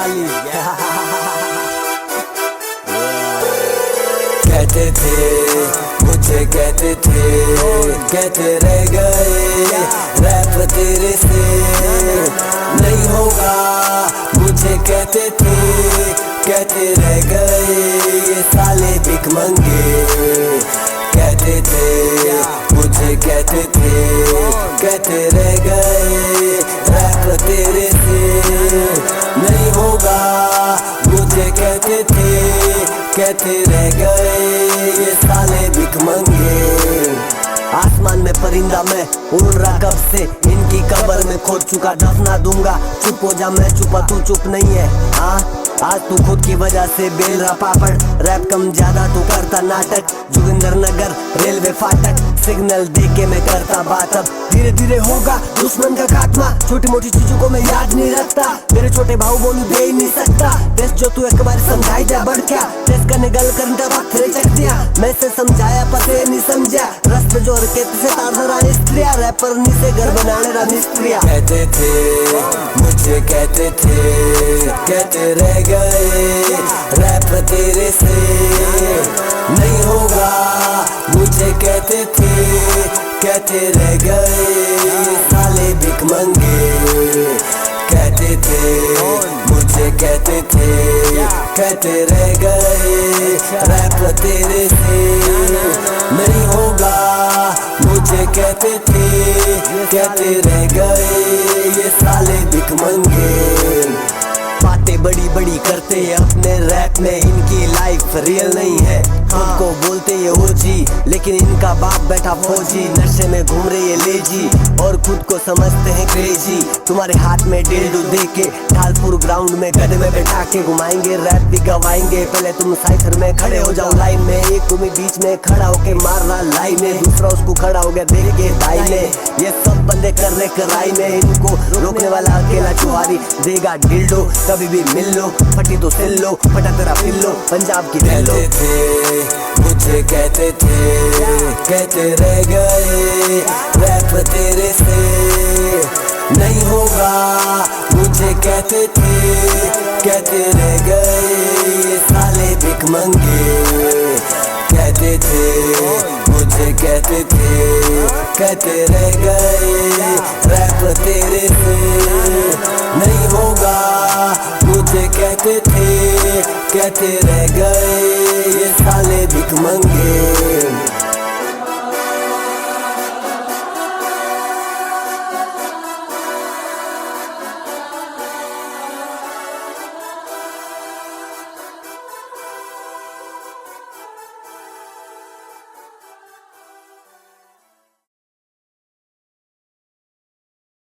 साली। कहते थे मुझे कहते रह गए रैप तेरे से नहीं होगा। मुझे कहते रह गए ये साले भिखमंगे। कहते थे मुझे कहते रह गए रैप तेरे से नहीं होगा। मुझे कहते रह गए ये साले भिखमंगे। आसमान में परिंदा मैं उड़ रहा कब से, इनकी कब्र में खोद चुका दफना दूंगा। चुप हो जा मैं चुपा तू चुप नहीं है। हाँ आज तू खुद की वजह से बेल रहा पापड़। रैप कम ज्यादा तू करता नाटक। जोगिंदर नगर रेलवे फाटक सिग्नल दे के मैं करता बात। अब धीरे धीरे होगा दुश्मन का खात्मा। छोटी मोटी चीजों को मैं याद नहीं रखता। मेरे छोटे भाऊ बोलू दे ही नहीं सकता। टेस्ट जो तू एक बार समझाई जा बढ़ क्या। टेस्ट करने गल करने वक्त चक दिया। मैं से समझाया पते नहीं समझा। रस पे जोर के से तार धरा स्त्रिया। रैपर नी से घर बनाने रा मिस्त्रिया। कहते थे मुझे कहते रह गए रैप तेरे से नहीं होगा। मुझे कहते रह गए साले भिखमंगे। कहते थे मुझे कहते रह गए रैप तेरे से नहीं होगा। मुझे कहते रह गए ये साले भिखमंगे। बातें बड़ी बड़ी करते हैं अपने रैप में, इनकी लाइफ रियल नहीं है। खुद को बोलते ये ओजी लेकिन इनका बाप बैठा फौजी। नशे में घूम रहे ये लेजी और खुद को समझते हैं क्रेजी। तुम्हारे हाथ में डिल्डो दे के ढालपुर ग्राउंड में गधे में बैठा के घुमाएंगे। रैप भी गवाएंगे। पहले तुम साइफर में खड़े हो जाओ लाइन में। एक तुम्हें बीच में खड़ा होके मार रहा लाइन में, दूसरा उसको खड़ा हो गया देख के दाई में। ये सब बंदे कर रहे कराई में। इनको रोकने वाला अकेला चुहारी देगा डिल्डो। कभी भी मिल लो फटी तो सिल लो, फटा तेरा पिल्लो पंजाब की ले लो। मुझे कहते रह गए रैप तेरे से नहीं होगा। मुझे कहते रह गए ये साले भिखमंगे। कहते थे मुझे कहते रह गए रैप तेरे से नहीं होगा। मुझे कहते रह गए ये साले भिखमंगे।